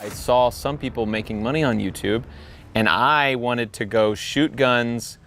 I saw some people making money on YouTube, and I wanted to go shoot guns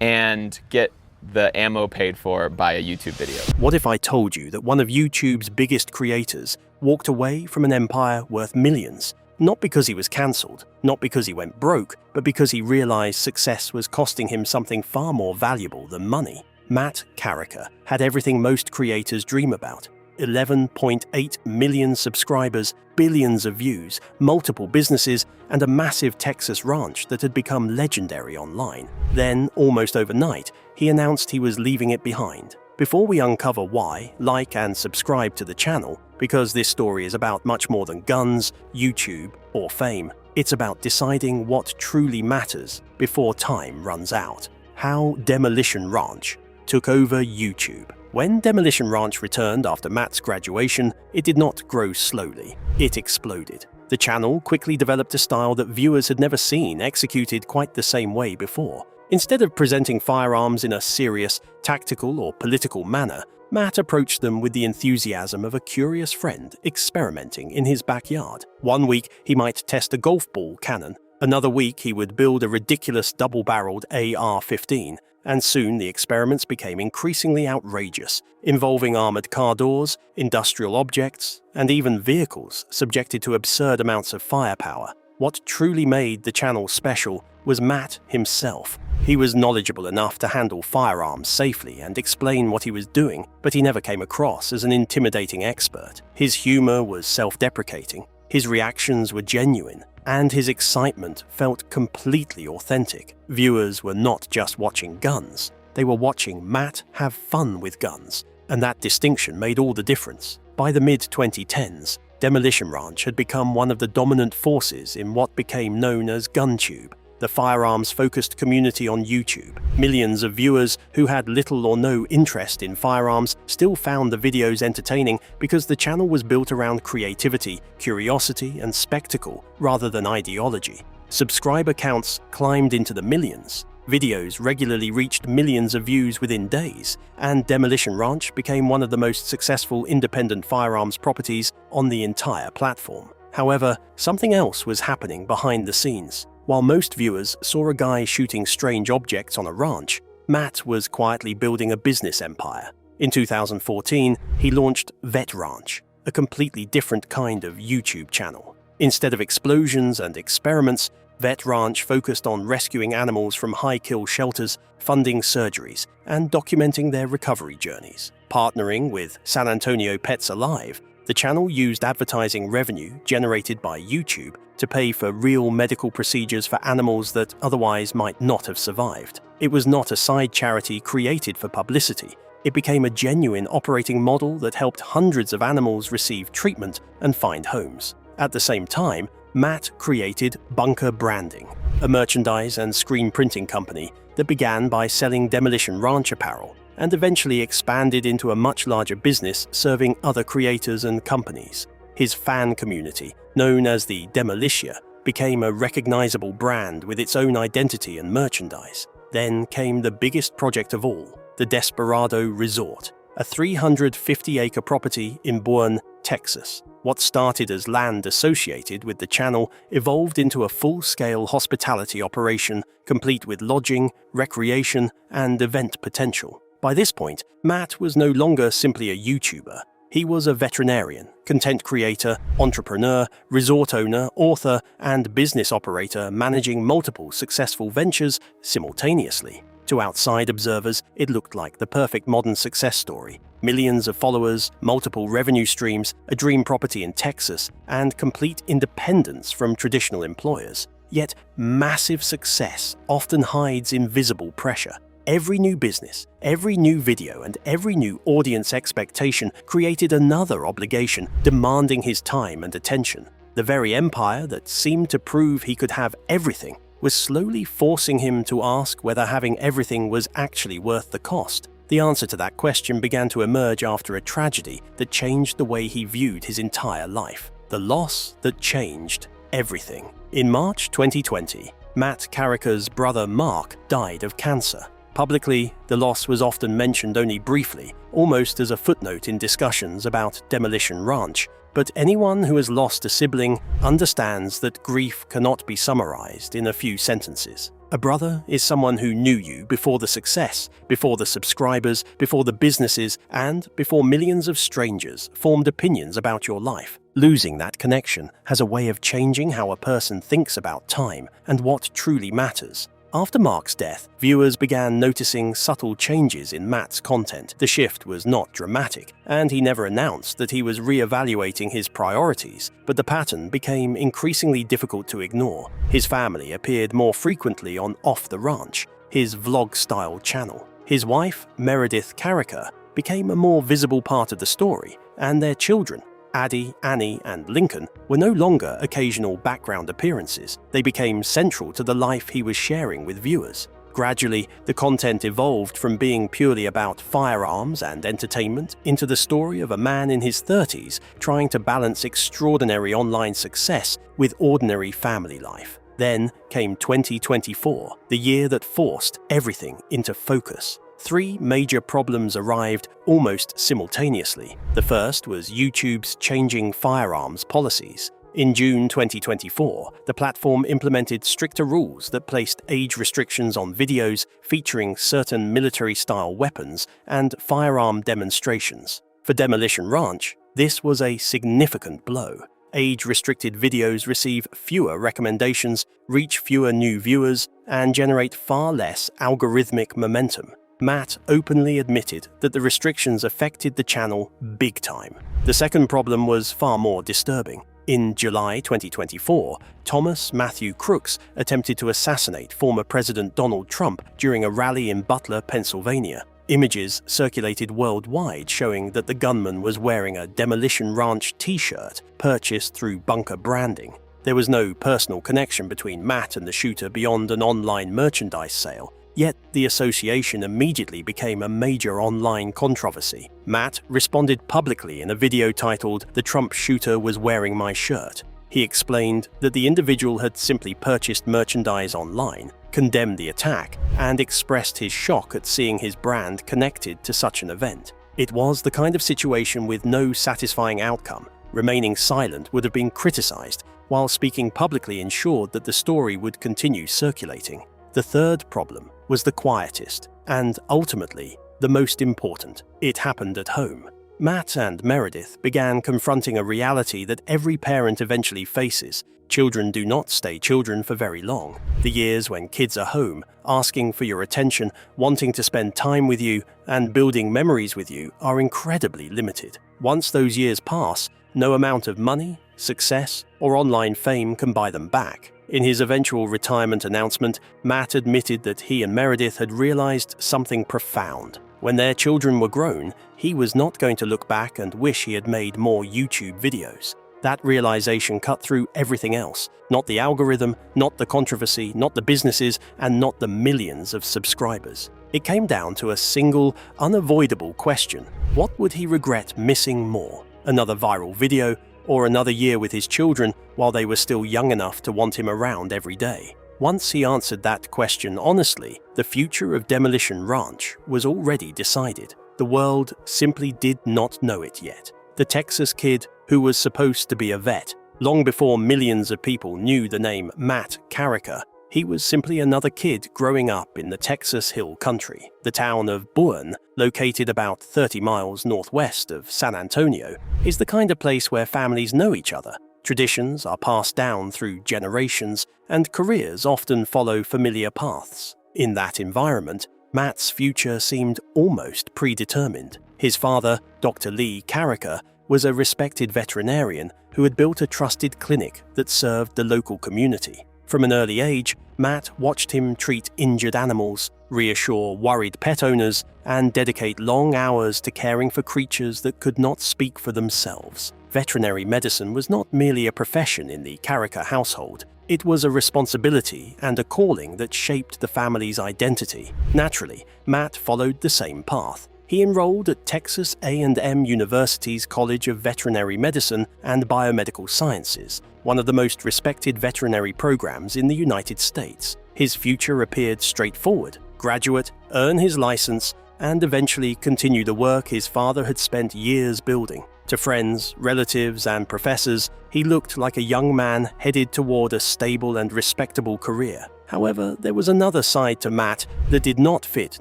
and get the ammo paid for by a YouTube video. What if I told you that one of YouTube's biggest creators walked away from an empire worth millions, not because he was cancelled, not because he went broke, but because he realized success was costing him something far more valuable than money? Matt Carricker had everything most creators dream about: 11.8 million subscribers, billions of views, multiple businesses, and a massive Texas ranch that had become legendary online. Then, almost overnight, he announced he was leaving it behind. Before we uncover why, like and subscribe to the channel, because this story is about much more than guns, YouTube, or fame. It's about deciding what truly matters before time runs out. How Demolition Ranch took over YouTube. When Demolition Ranch returned after Matt's graduation, it did not grow slowly. It exploded. The channel quickly developed a style that viewers had never seen executed quite the same way before. Instead of presenting firearms in a serious, tactical, or political manner, Matt approached them with the enthusiasm of a curious friend experimenting in his backyard. One week, he might test a golf ball cannon. Another week, he would build a ridiculous double-barreled AR-15. And soon the experiments became increasingly outrageous, involving armored car doors, industrial objects, and even vehicles subjected to absurd amounts of firepower. What truly made the channel special was Matt himself. He was knowledgeable enough to handle firearms safely and explain what he was doing, but he never came across as an intimidating expert. His humor was self-deprecating, his reactions were genuine, and his excitement felt completely authentic. Viewers were not just watching guns, they were watching Matt have fun with guns, and that distinction made all the difference. By the mid-2010s, Demolition Ranch had become one of the dominant forces in what became known as GunTube, the firearms-focused community on YouTube. Millions of viewers who had little or no interest in firearms still found the videos entertaining because the channel was built around creativity, curiosity, and spectacle rather than ideology. Subscriber counts climbed into the millions. Videos regularly reached millions of views within days, and Demolition Ranch became one of the most successful independent firearms properties on the entire platform. However, something else was happening behind the scenes. While most viewers saw a guy shooting strange objects on a ranch, Matt was quietly building a business empire. In 2014, he launched Vet Ranch, a completely different kind of YouTube channel. Instead of explosions and experiments, Vet Ranch focused on rescuing animals from high-kill shelters, funding surgeries, and documenting their recovery journeys. Partnering with San Antonio Pets Alive, the channel used advertising revenue generated by YouTube to pay for real medical procedures for animals that otherwise might not have survived. It was not a side charity created for publicity. It became a genuine operating model that helped hundreds of animals receive treatment and find homes. At the same time, Matt created Bunker Branding, a merchandise and screen printing company that began by selling Demolition Ranch apparel and eventually expanded into a much larger business serving other creators and companies. His fan community, known as the Demolitia, became a recognizable brand with its own identity and merchandise. Then came the biggest project of all, the Desperado Resort, a 350-acre property in Boerne, Texas. What started as land associated with the channel evolved into a full-scale hospitality operation complete with lodging, recreation, and event potential. By this point, Matt was no longer simply a YouTuber. He was a veterinarian, content creator, entrepreneur, resort owner, author, and business operator managing multiple successful ventures simultaneously. To outside observers, it looked like the perfect modern success story. Millions of followers, multiple revenue streams, a dream property in Texas, and complete independence from traditional employers. Yet, massive success often hides invisible pressure. Every new business, every new video, and every new audience expectation created another obligation demanding his time and attention. The very empire that seemed to prove he could have everything was slowly forcing him to ask whether having everything was actually worth the cost. The answer to that question began to emerge after a tragedy that changed the way he viewed his entire life. The loss that changed everything. In March 2020, Matt Carricker's brother Mark died of cancer. Publicly, the loss was often mentioned only briefly, almost as a footnote in discussions about Demolition Ranch. but anyone who has lost a sibling understands that grief cannot be summarized in a few sentences. A brother is someone who knew you before the success, before the subscribers, before the businesses, and before millions of strangers formed opinions about your life. Losing that connection has a way of changing how a person thinks about time and what truly matters. After Mark's death, viewers began noticing subtle changes in Matt's content. The shift was not dramatic, and he never announced that he was re-evaluating his priorities, but the pattern became increasingly difficult to ignore. His family appeared more frequently on Off the Ranch, his vlog-style channel. His wife, Meredith Carricker, became a more visible part of the story, and their children, Addie, Annie, and Lincoln, were no longer occasional background appearances. They became central to the life he was sharing with viewers. Gradually, the content evolved from being purely about firearms and entertainment into the story of a man in his 30s trying to balance extraordinary online success with ordinary family life. Then came 2024, the year that forced everything into focus. 3 major problems arrived almost simultaneously. The first was YouTube's changing firearms policies. In June 2024, the platform implemented stricter rules that placed age restrictions on videos featuring certain military-style weapons and firearm demonstrations. For Demolition Ranch, this was a significant blow. Age-restricted videos receive fewer recommendations, reach fewer new viewers, and generate far less algorithmic momentum. Matt openly admitted that the restrictions affected the channel big time. The second problem was far more disturbing. In July 2024, Thomas Matthew Crooks attempted to assassinate former President Donald Trump during a rally in Butler, Pennsylvania. Images circulated worldwide showing that the gunman was wearing a Demolition Ranch t-shirt purchased through bunker branding. There was no personal connection between Matt and the shooter beyond an online merchandise sale. Yet the association immediately became a major online controversy. Matt responded publicly in a video titled "The Trump Shooter Was Wearing My Shirt." He explained that the individual had simply purchased merchandise online, condemned the attack, and expressed his shock at seeing his brand connected to such an event. It was the kind of situation with no satisfying outcome. Remaining silent would have been criticized, while speaking publicly ensured that the story would continue circulating. The third problem was the quietest, and ultimately, the most important. It happened at home. Matt and Meredith began confronting a reality that every parent eventually faces. Children do not stay children for very long. The years when kids are home, asking for your attention, wanting to spend time with you, and building memories with you are incredibly limited. Once those years pass, no amount of money, success, or online fame can buy them back. In his eventual retirement announcement, Matt admitted that he and Meredith had realized something profound. When their children were grown, he was not going to look back and wish he had made more YouTube videos. That realization cut through everything else. Not the algorithm, not the controversy, not the businesses, and not the millions of subscribers. It came down to a single, unavoidable question. What would he regret missing more? Another viral video, or another year with his children while they were still young enough to want him around every day? Once he answered that question honestly, the future of Demolition Ranch was already decided. The world simply did not know it yet. The Texas kid, who was supposed to be a vet, long before millions of people knew the name Matt Carricker, he was simply another kid growing up in the Texas Hill Country. The town of Boone, located about 30 miles northwest of San Antonio, is the kind of place where families know each other. Traditions are passed down through generations, and careers often follow familiar paths. In that environment, Matt's future seemed almost predetermined. His father, Dr. Lee Carricker, was a respected veterinarian who had built a trusted clinic that served the local community. From an early age, Matt watched him treat injured animals, reassure worried pet owners, and dedicate long hours to caring for creatures that could not speak for themselves. Veterinary medicine was not merely a profession in the Carricker household. It was a responsibility and a calling that shaped the family's identity. Naturally, Matt followed the same path. He enrolled at Texas A&M University's College of Veterinary Medicine and Biomedical Sciences, one of the most respected veterinary programs in the United States. His future appeared straightforward: graduate, earn his license, and eventually continue the work his father had spent years building. To friends, relatives, and professors, he looked like a young man headed toward a stable and respectable career. However, there was another side to Matt that did not fit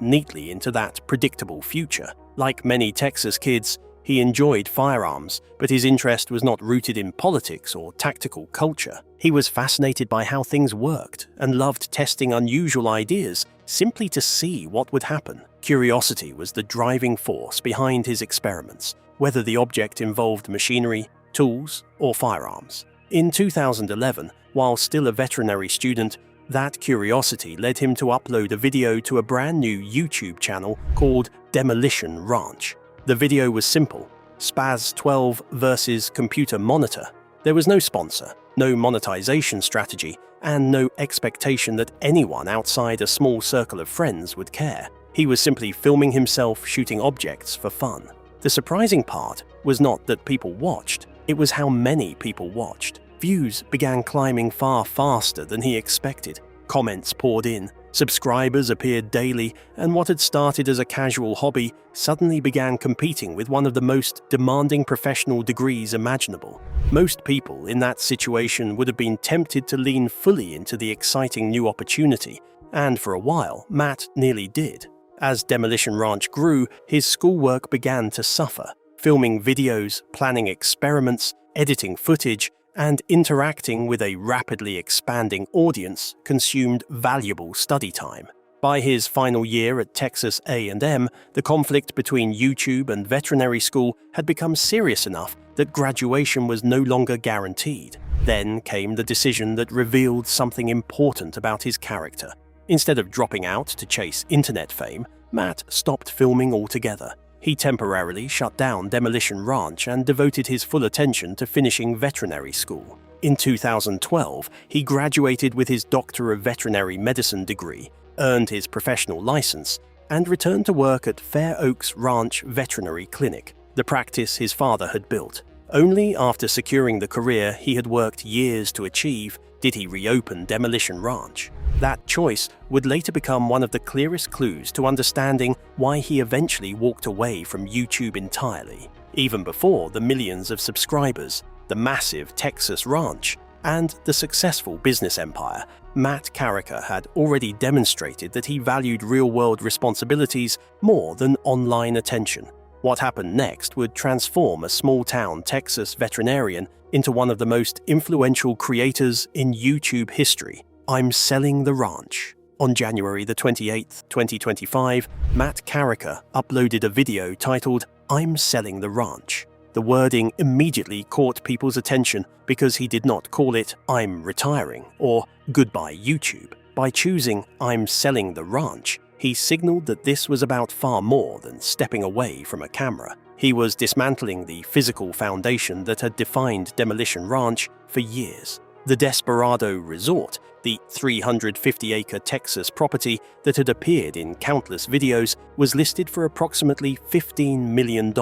neatly into that predictable future. Like many Texas kids, he enjoyed firearms, but his interest was not rooted in politics or tactical culture. He was fascinated by how things worked and loved testing unusual ideas simply to see what would happen. Curiosity was the driving force behind his experiments, whether the object involved machinery, tools, or firearms. In 2011, while still a veterinary student, that curiosity led him to upload a video to a brand new YouTube channel called Demolition Ranch. The video was simple: Spaz 12 versus computer monitor. There was no sponsor, no monetization strategy, and no expectation that anyone outside a small circle of friends would care. He was simply filming himself shooting objects for fun. The surprising part was not that people watched, it was how many people watched. Views began climbing far faster than he expected. Comments poured in, subscribers appeared daily, and what had started as a casual hobby suddenly began competing with one of the most demanding professional degrees imaginable. Most people in that situation would have been tempted to lean fully into the exciting new opportunity, and for a while, Matt nearly did. As Demolition Ranch grew, his schoolwork began to suffer. Filming videos, planning experiments, editing footage, and interacting with a rapidly expanding audience consumed valuable study time. By his final year at Texas A&M, the conflict between YouTube and veterinary school had become serious enough that graduation was no longer guaranteed. Then came the decision that revealed something important about his character. Instead of dropping out to chase internet fame, Matt stopped filming altogether. He temporarily shut down Demolition Ranch and devoted his full attention to finishing veterinary school. In 2012, he graduated with his Doctor of Veterinary Medicine degree, earned his professional license, and returned to work at Fair Oaks Ranch Veterinary Clinic, the practice his father had built. Only after securing the career he had worked years to achieve did he reopen Demolition Ranch. That choice would later become one of the clearest clues to understanding why he eventually walked away from YouTube entirely. Even before the millions of subscribers, the massive Texas ranch, and the successful business empire, Matt Carricker had already demonstrated that he valued real-world responsibilities more than online attention. What happened next would transform a small-town Texas veterinarian into one of the most influential creators in YouTube history. I'm Selling the Ranch. On January the 28th, 2025, Matt Carricker uploaded a video titled I'm Selling the Ranch. The wording immediately caught people's attention because he did not call it I'm Retiring or Goodbye YouTube. By choosing I'm Selling the Ranch, he signaled that this was about far more than stepping away from a camera. He was dismantling the physical foundation that had defined Demolition Ranch for years. The Desperado Resort, the 350-acre Texas property that had appeared in countless videos, was listed for approximately $15 million,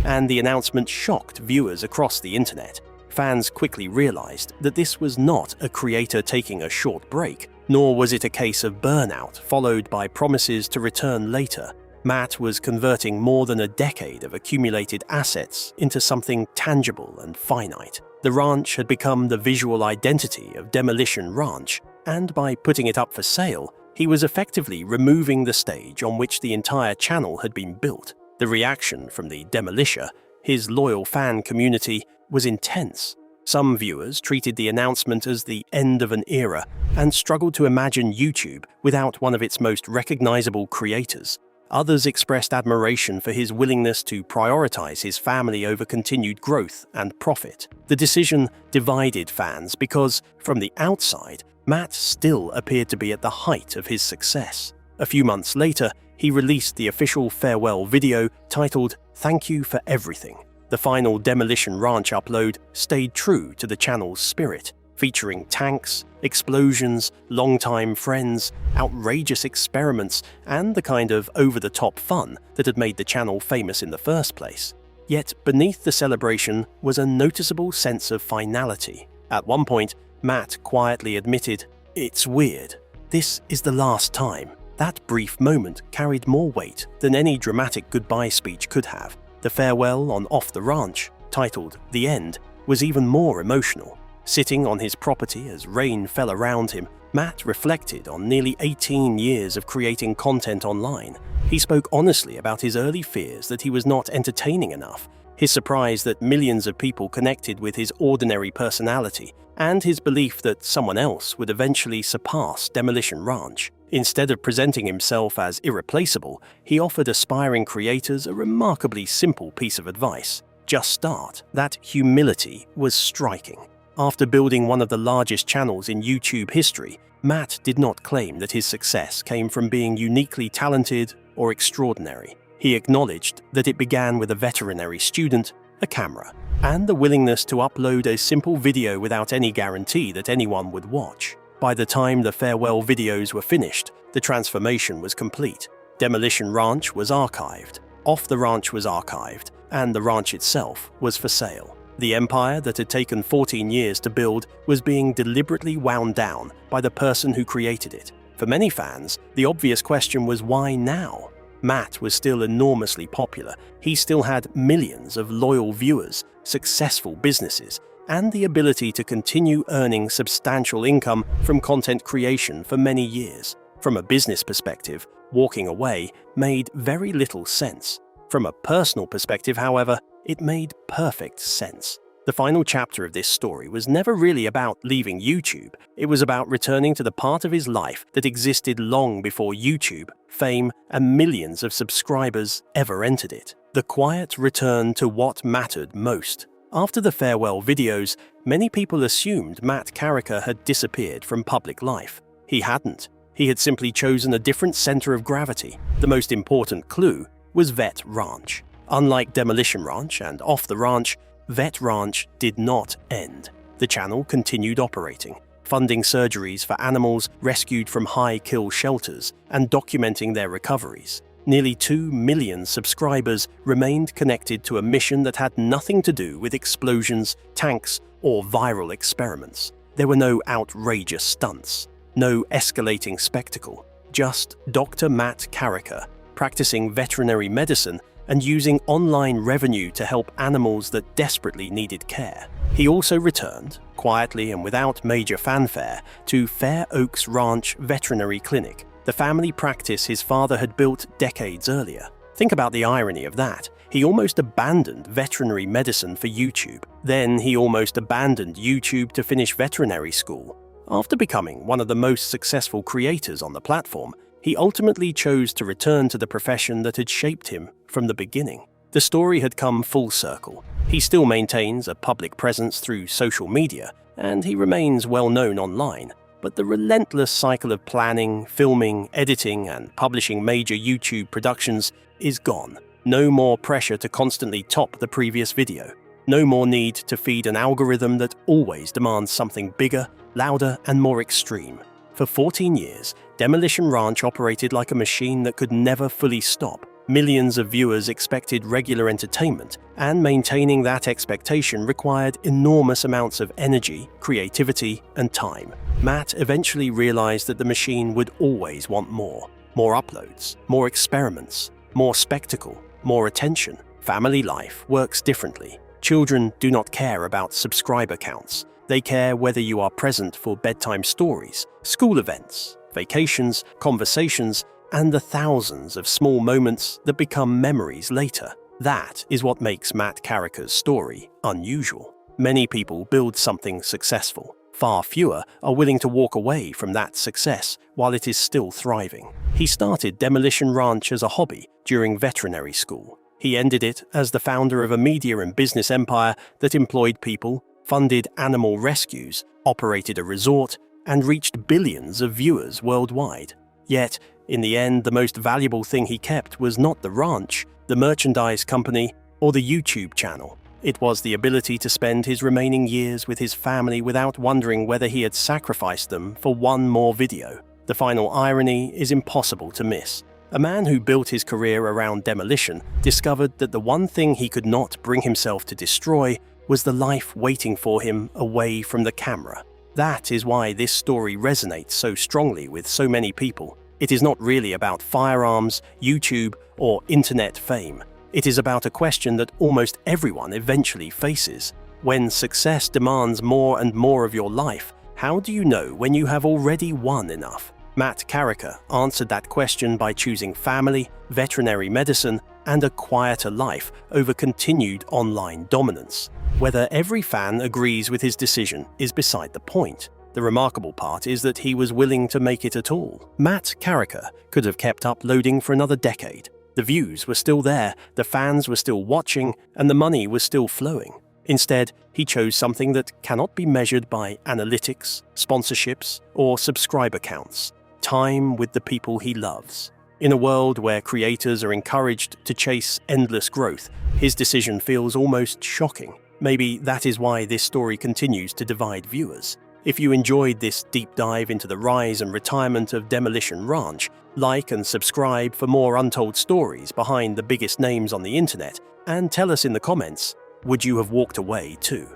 and the announcement shocked viewers across the internet. Fans quickly realized that this was not a creator taking a short break, nor was it a case of burnout followed by promises to return later. Matt was converting more than a decade of accumulated assets into something tangible and finite. The ranch had become the visual identity of Demolition Ranch, and by putting it up for sale, he was effectively removing the stage on which the entire channel had been built. The reaction from the Demolisher, his loyal fan community, was intense. Some viewers treated the announcement as the end of an era and struggled to imagine YouTube without one of its most recognizable creators. Others expressed admiration for his willingness to prioritize his family over continued growth and profit. The decision divided fans because, from the outside, Matt still appeared to be at the height of his success. A few months later, he released the official farewell video titled Thank You for Everything. The final Demolition Ranch upload stayed true to the channel's spirit, featuring tanks, explosions, longtime friends, outrageous experiments, and the kind of over-the-top fun that had made the channel famous in the first place. Yet beneath the celebration was a noticeable sense of finality. At one point, Matt quietly admitted, "It's weird. This is the last time." That brief moment carried more weight than any dramatic goodbye speech could have. The farewell on Off the Ranch, titled The End, was even more emotional. Sitting on his property as rain fell around him, Matt reflected on nearly 18 years of creating content online. He spoke honestly about his early fears that he was not entertaining enough, his surprise that millions of people connected with his ordinary personality, and his belief that someone else would eventually surpass Demolition Ranch. Instead of presenting himself as irreplaceable, he offered aspiring creators a remarkably simple piece of advice: just start. That humility was striking. After building one of the largest channels in YouTube history, Matt did not claim that his success came from being uniquely talented or extraordinary. He acknowledged that it began with a veterinary student, a camera, and the willingness to upload a simple video without any guarantee that anyone would watch. By the time the farewell videos were finished, the transformation was complete. Demolition Ranch was archived, Off the Ranch was archived, and the ranch itself was for sale. The empire that had taken 14 years to build was being deliberately wound down by the person who created it. For many fans, the obvious question was why now? Matt was still enormously popular. He still had millions of loyal viewers, successful businesses, and the ability to continue earning substantial income from content creation for many years. From a business perspective, walking away made very little sense. From a personal perspective, however, it made perfect sense. The final chapter of this story was never really about leaving YouTube. It was about returning to the part of his life that existed long before YouTube, fame, and millions of subscribers ever entered it. The quiet return to what mattered most. After the farewell videos, many people assumed Matt Carricker had disappeared from public life. He hadn't. He had simply chosen a different center of gravity. The most important clue was Vet Ranch. Unlike Demolition Ranch and Off the Ranch, Vet Ranch did not end. The channel continued operating, funding surgeries for animals rescued from high-kill shelters and documenting their recoveries. Nearly 2 million subscribers remained connected to a mission that had nothing to do with explosions, tanks, or viral experiments. There were no outrageous stunts, no escalating spectacle, just Dr. Matt Carricker practicing veterinary medicine and using online revenue to help animals that desperately needed care. He also returned, quietly and without major fanfare, to Fair Oaks Ranch Veterinary Clinic, the family practice his father had built decades earlier. Think about the irony of that. He almost abandoned veterinary medicine for YouTube. Then he almost abandoned YouTube to finish veterinary school. After becoming one of the most successful creators on the platform, he ultimately chose to return to the profession that had shaped him from the beginning. The story had come full circle. He still maintains a public presence through social media, and he remains well known online. But the relentless cycle of planning, filming, editing, and publishing major YouTube productions is gone. No more pressure to constantly top the previous video. No more need to feed an algorithm that always demands something bigger, louder, and more extreme. For 14 years, Demolition Ranch operated like a machine that could never fully stop. Millions of viewers expected regular entertainment, and maintaining that expectation required enormous amounts of energy, creativity, and time. Matt eventually realized that the machine would always want more. More uploads, more experiments, more spectacle, more attention. Family life works differently. Children do not care about subscriber counts. They care whether you are present for bedtime stories, school events, vacations, conversations, and the thousands of small moments that become memories later. That is what makes Matt Carricker's story unusual. Many people build something successful. Far fewer are willing to walk away from that success while it is still thriving. He started Demolition Ranch as a hobby during veterinary school. He ended it as the founder of a media and business empire that employed people, funded animal rescues, operated a resort, and reached billions of viewers worldwide. Yet, in the end, the most valuable thing he kept was not the ranch, the merchandise company, or the YouTube channel. It was the ability to spend his remaining years with his family without wondering whether he had sacrificed them for one more video. The final irony is impossible to miss. A man who built his career around demolition discovered that the one thing he could not bring himself to destroy was the life waiting for him away from the camera. That is why this story resonates so strongly with so many people. It is not really about firearms, YouTube, or internet fame. It is about a question that almost everyone eventually faces. When success demands more and more of your life, how do you know when you have already won enough? Matt Carricker answered that question by choosing family, veterinary medicine, and a quieter life over continued online dominance. Whether every fan agrees with his decision is beside the point. The remarkable part is that he was willing to make it at all. Matt Carricker could have kept uploading for another decade. The views were still there, the fans were still watching, and the money was still flowing. Instead, he chose something that cannot be measured by analytics, sponsorships, or subscriber counts: time with the people he loves. In a world where creators are encouraged to chase endless growth, his decision feels almost shocking. Maybe that is why this story continues to divide viewers. If you enjoyed this deep dive into the rise and retirement of Demolition Ranch, like and subscribe for more untold stories behind the biggest names on the internet, and tell us in the comments, would you have walked away too?